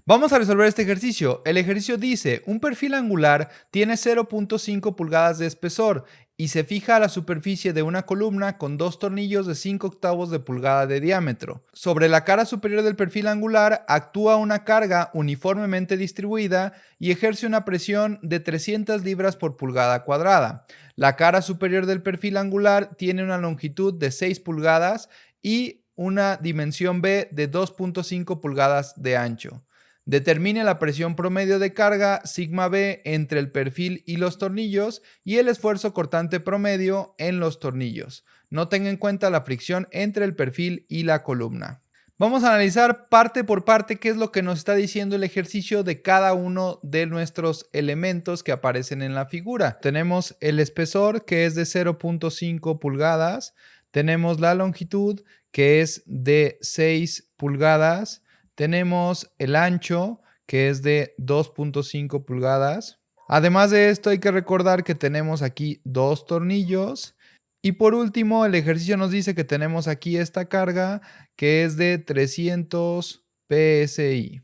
Vamos a resolver este ejercicio. El ejercicio dice, un perfil angular tiene 0.5 pulgadas de espesor y se fija a la superficie de una columna con dos tornillos de 5/8 de pulgada de diámetro. Sobre la cara superior del perfil angular actúa una carga uniformemente distribuida y ejerce una presión de 300 libras por pulgada cuadrada. La cara superior del perfil angular tiene una longitud de 6 pulgadas y una dimensión B de 2.5 pulgadas de ancho. Determine la presión promedio de carga sigma B entre el perfil y los tornillos y el esfuerzo cortante promedio en los tornillos. No tenga en cuenta la fricción entre el perfil y la columna. Vamos a analizar parte por parte qué es lo que nos está diciendo el ejercicio de cada uno de nuestros elementos que aparecen en la figura. Tenemos el espesor, que es de 0.5 pulgadas. Tenemos la longitud, que es de 6 pulgadas. Tenemos el ancho, que es de 2.5 pulgadas. Además de esto, hay que recordar que tenemos aquí dos tornillos. Y por último, el ejercicio nos dice que tenemos aquí esta carga, que es de 300 PSI.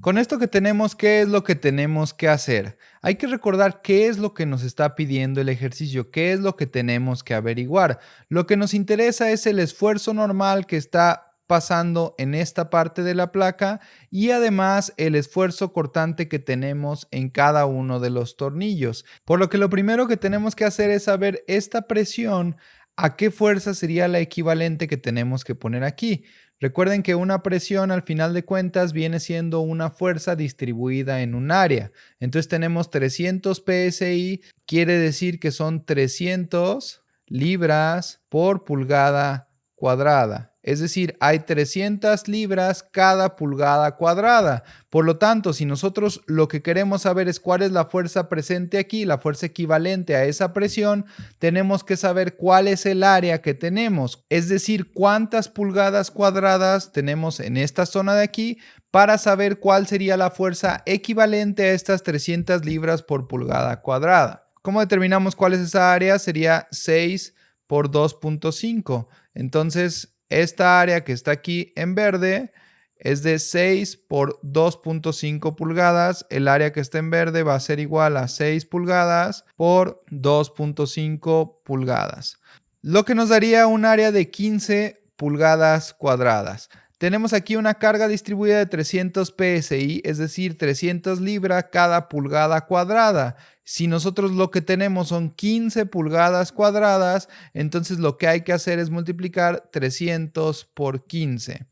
Con esto que tenemos, ¿qué es lo que tenemos que hacer? Hay que recordar qué es lo que nos está pidiendo el ejercicio, qué es lo que tenemos que averiguar. Lo que nos interesa es el esfuerzo normal que está pasando en esta parte de la placa y además el esfuerzo cortante que tenemos en cada uno de los tornillos. Por lo que lo primero que tenemos que hacer es saber esta presión, a qué fuerza sería la equivalente que tenemos que poner aquí. Recuerden que una presión al final de cuentas viene siendo una fuerza distribuida en un área. Entonces tenemos 300 PSI, quiere decir que son 300 libras por pulgada cuadrada. Es decir, hay 300 libras cada pulgada cuadrada. Por lo tanto, si nosotros lo que queremos saber es cuál es la fuerza presente aquí, la fuerza equivalente a esa presión, tenemos que saber cuál es el área que tenemos. Es decir, cuántas pulgadas cuadradas tenemos en esta zona de aquí para saber cuál sería la fuerza equivalente a estas 300 libras por pulgada cuadrada. ¿Cómo determinamos cuál es esa área? Sería 6 por 2.5. Entonces, esta área que está aquí en verde es de 6 por 2.5 pulgadas. El área que está en verde va a ser igual a 6 pulgadas por 2.5 pulgadas. Lo que nos daría un área de 15 pulgadas cuadradas. Tenemos aquí una carga distribuida de 300 PSI, es decir, 300 libras cada pulgada cuadrada. Si nosotros lo que tenemos son 15 pulgadas cuadradas, entonces lo que hay que hacer es multiplicar 300 por 15.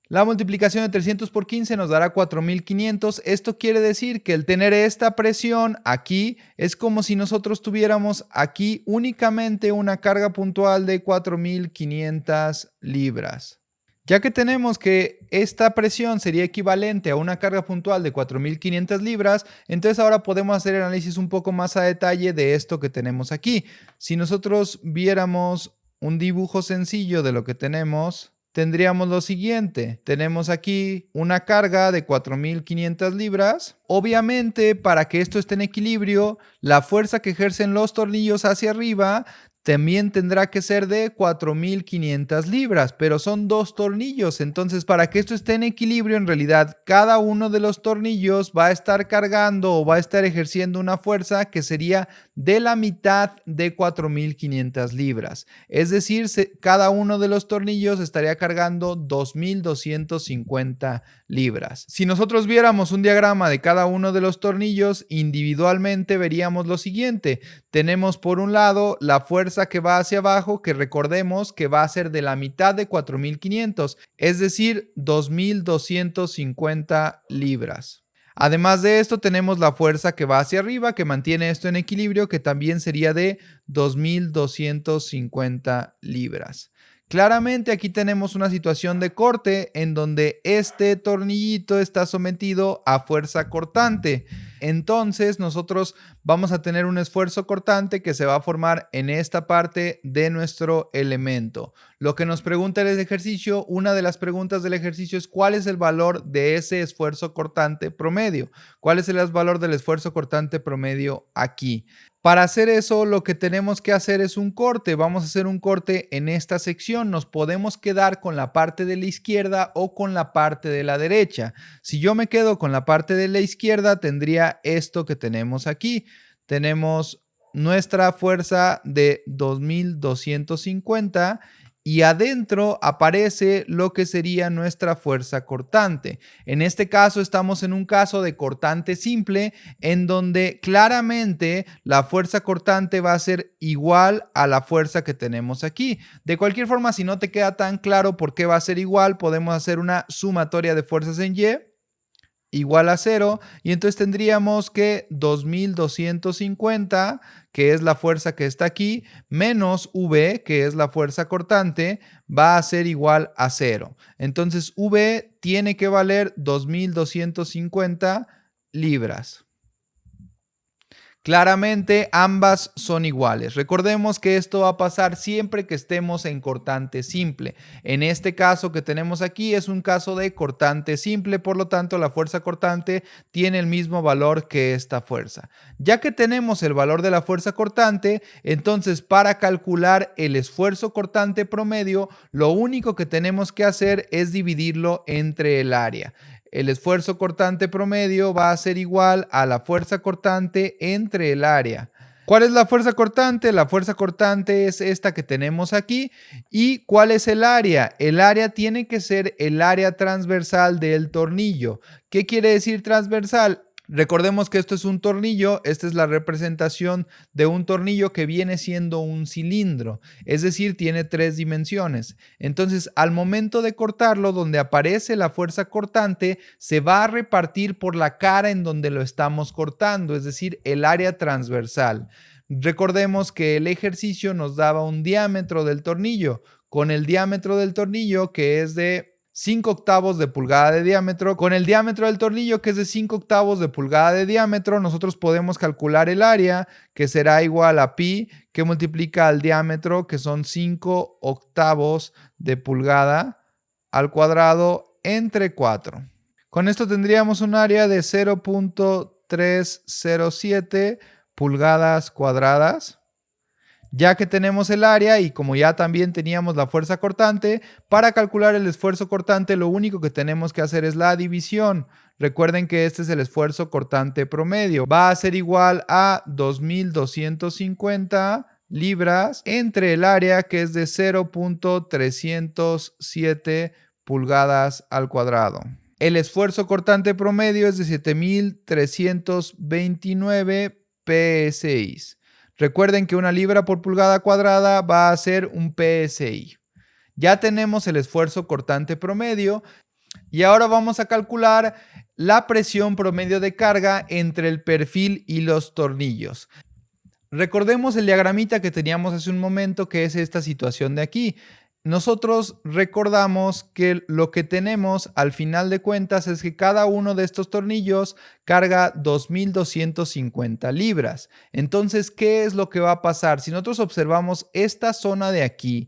La multiplicación de 300 por 15 nos dará 4500. Esto quiere decir que el tener esta presión aquí es como si nosotros tuviéramos aquí únicamente una carga puntual de 4500 libras. Ya que tenemos que esta presión sería equivalente a una carga puntual de 4500 libras, entonces ahora podemos hacer el análisis un poco más a detalle de esto que tenemos aquí. Si nosotros viéramos un dibujo sencillo de lo que tenemos, tendríamos lo siguiente. Tenemos aquí una carga de 4500 libras. Obviamente, para que esto esté en equilibrio, la fuerza que ejercen los tornillos hacia arriba también tendrá que ser de 4500 libras, pero son dos tornillos. Entonces, para que esto esté en equilibrio, en realidad, cada uno de los tornillos va a estar cargando o va a estar ejerciendo una fuerza que sería de la mitad de 4500 libras. Es decir, cada uno de los tornillos estaría cargando 2250 libras. Si nosotros viéramos un diagrama de cada uno de los tornillos individualmente, veríamos lo siguiente. Tenemos por un lado la fuerza que va hacia abajo, que recordemos que va a ser de la mitad de 4500, es decir, 2250 libras. Además de esto, tenemos la fuerza que va hacia arriba, que mantiene esto en equilibrio, que también sería de 2250 libras. Claramente aquí tenemos una situación de corte en donde este tornillito está sometido a fuerza cortante. Entonces nosotros vamos a tener un esfuerzo cortante que se va a formar en esta parte de nuestro elemento. Lo que nos pregunta el ejercicio, una de las preguntas del ejercicio es ¿cuál es el valor de ese esfuerzo cortante promedio? ¿Cuál es el valor del esfuerzo cortante promedio aquí? Para hacer eso, lo que tenemos que hacer es un corte. Vamos a hacer un corte en esta sección. Nos podemos quedar con la parte de la izquierda o con la parte de la derecha. Si yo me quedo con la parte de la izquierda, tendría esto que tenemos aquí. Tenemos nuestra fuerza de 2250 y adentro aparece lo que sería nuestra fuerza cortante. En este caso estamos en un caso de cortante simple en donde claramente la fuerza cortante va a ser igual a la fuerza que tenemos aquí. De cualquier forma, si no te queda tan claro por qué va a ser igual, podemos hacer una sumatoria de fuerzas en Y igual a 0 y entonces tendríamos que 2250, que es la fuerza que está aquí, menos V, que es la fuerza cortante, va a ser igual a 0. Entonces V tiene que valer 2250 libras. Claramente ambas son iguales. Recordemos que esto va a pasar siempre que estemos en cortante simple. En este caso que tenemos aquí es un caso de cortante simple, por lo tanto la fuerza cortante tiene el mismo valor que esta fuerza. Ya que tenemos el valor de la fuerza cortante, entonces para calcular el esfuerzo cortante promedio, lo único que tenemos que hacer es dividirlo entre el área. El esfuerzo cortante promedio va a ser igual a la fuerza cortante entre el área. ¿Cuál es la fuerza cortante? La fuerza cortante es esta que tenemos aquí. ¿Y cuál es el área? El área tiene que ser el área transversal del tornillo. ¿Qué quiere decir transversal? Recordemos que esto es un tornillo, esta es la representación de un tornillo que viene siendo un cilindro, es decir, tiene 3 dimensiones. Entonces, al momento de cortarlo, donde aparece la fuerza cortante, se va a repartir por la cara en donde lo estamos cortando, es decir, el área transversal. Recordemos que el ejercicio nos daba un diámetro del tornillo. Con el diámetro del tornillo, que es de 5/8 de pulgada de diámetro, con el diámetro del tornillo que es de 5/8 de pulgada de diámetro, nosotros podemos calcular el área, que será igual a pi, que multiplica al diámetro, que son 5/8 de pulgada al cuadrado entre 4. Con esto tendríamos un área de 0.307 pulgadas cuadradas. Ya que tenemos el área y como ya también teníamos la fuerza cortante, para calcular el esfuerzo cortante lo único que tenemos que hacer es la división. Recuerden que este es el esfuerzo cortante promedio. Va a ser igual a 2250 libras entre el área, que es de 0.307 pulgadas al cuadrado. El esfuerzo cortante promedio es de 7329 psi. Recuerden que una libra por pulgada cuadrada va a ser un PSI. Ya tenemos el esfuerzo cortante promedio y ahora vamos a calcular la presión promedio de carga entre el perfil y los tornillos. Recordemos el diagramita que teníamos hace un momento, que es esta situación de aquí. Nosotros recordamos que lo que tenemos al final de cuentas es que cada uno de estos tornillos carga 2250 libras. Entonces, ¿qué es lo que va a pasar? Si nosotros observamos esta zona de aquí,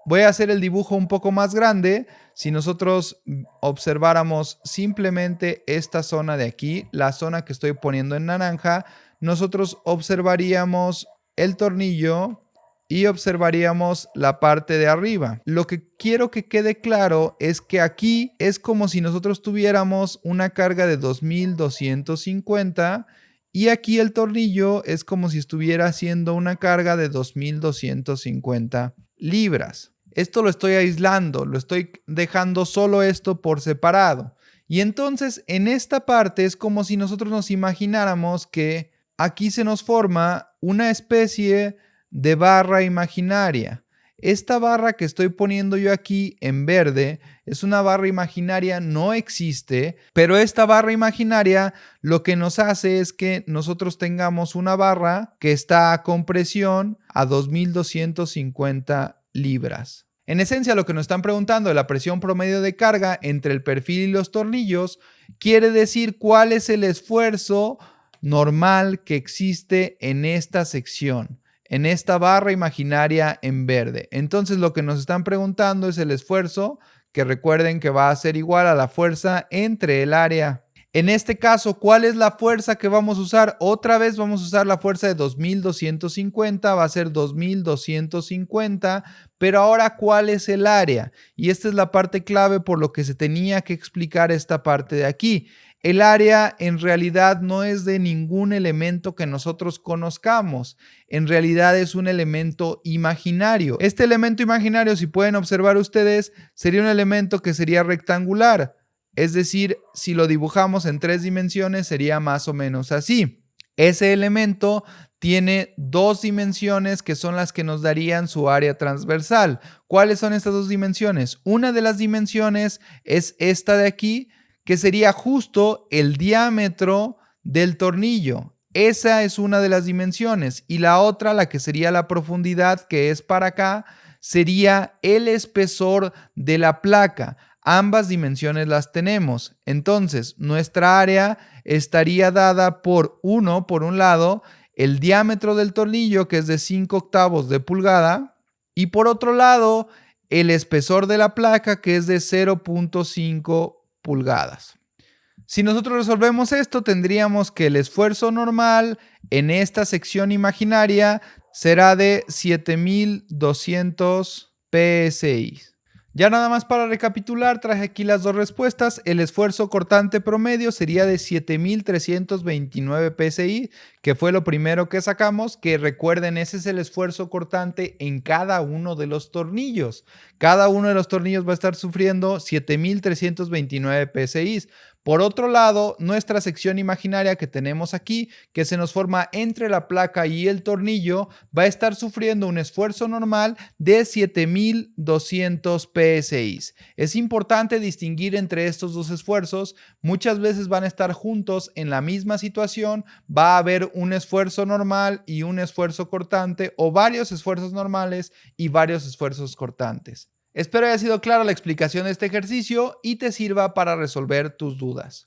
voy a hacer el dibujo un poco más grande. Si nosotros observáramos simplemente esta zona de aquí, la zona que estoy poniendo en naranja, nosotros observaríamos el tornillo y observaríamos la parte de arriba. Lo que quiero que quede claro es que aquí es como si nosotros tuviéramos una carga de 2250 y aquí el tornillo es como si estuviera haciendo una carga de 2250 libras. Esto lo estoy aislando, lo estoy dejando solo esto por separado. Y entonces en esta parte es como si nosotros nos imagináramos que aquí se nos forma una especie de barra imaginaria. Esta barra que estoy poniendo yo aquí en verde es una barra imaginaria, no existe, pero esta barra imaginaria lo que nos hace es que nosotros tengamos una barra que está a compresión a 2250 libras. En esencia, lo que nos están preguntando de la presión promedio de carga entre el perfil y los tornillos quiere decir cuál es el esfuerzo normal que existe en esta sección, en esta barra imaginaria en verde. Entonces lo que nos están preguntando es el esfuerzo, que recuerden que va a ser igual a la fuerza entre el área. En este caso, ¿cuál es la fuerza que vamos a usar? Otra vez vamos a usar la fuerza de 2250, va a ser 2250, pero ahora, ¿cuál es el área? Y esta es la parte clave por lo que se tenía que explicar esta parte de aquí. El área en realidad no es de ningún elemento que nosotros conozcamos, en realidad es un elemento imaginario. Este elemento imaginario, si pueden observar ustedes, sería un elemento que sería rectangular. Es decir, si lo dibujamos en 3 dimensiones sería más o menos así. Ese elemento tiene 2 dimensiones que son las que nos darían su área transversal. ¿Cuáles son estas 2 dimensiones? Una de las dimensiones es esta de aquí, que sería justo el diámetro del tornillo. Esa es una de las dimensiones. Y la otra, la que sería la profundidad, que es para acá, sería el espesor de la placa. Ambas dimensiones las tenemos. Entonces, nuestra área estaría dada por por un lado, el diámetro del tornillo, que es de 5/8 de pulgada, y por otro lado, el espesor de la placa, que es de 0.5 pulgadas. Si nosotros resolvemos esto, tendríamos que el esfuerzo normal en esta sección imaginaria será de 7200 PSI. Ya nada más para recapitular, traje aquí las dos respuestas. El esfuerzo cortante promedio sería de 7329 PSI, que fue lo primero que sacamos, que recuerden, ese es el esfuerzo cortante en cada uno de los tornillos. Cada uno de los tornillos va a estar sufriendo 7329 PSI. Por otro lado, nuestra sección imaginaria que tenemos aquí, que se nos forma entre la placa y el tornillo, va a estar sufriendo un esfuerzo normal de 7200 PSI. Es importante distinguir entre estos dos esfuerzos. Muchas veces van a estar juntos en la misma situación. Va a haber un esfuerzo normal y un esfuerzo cortante, o varios esfuerzos normales y varios esfuerzos cortantes. Espero haya sido clara la explicación de este ejercicio y te sirva para resolver tus dudas.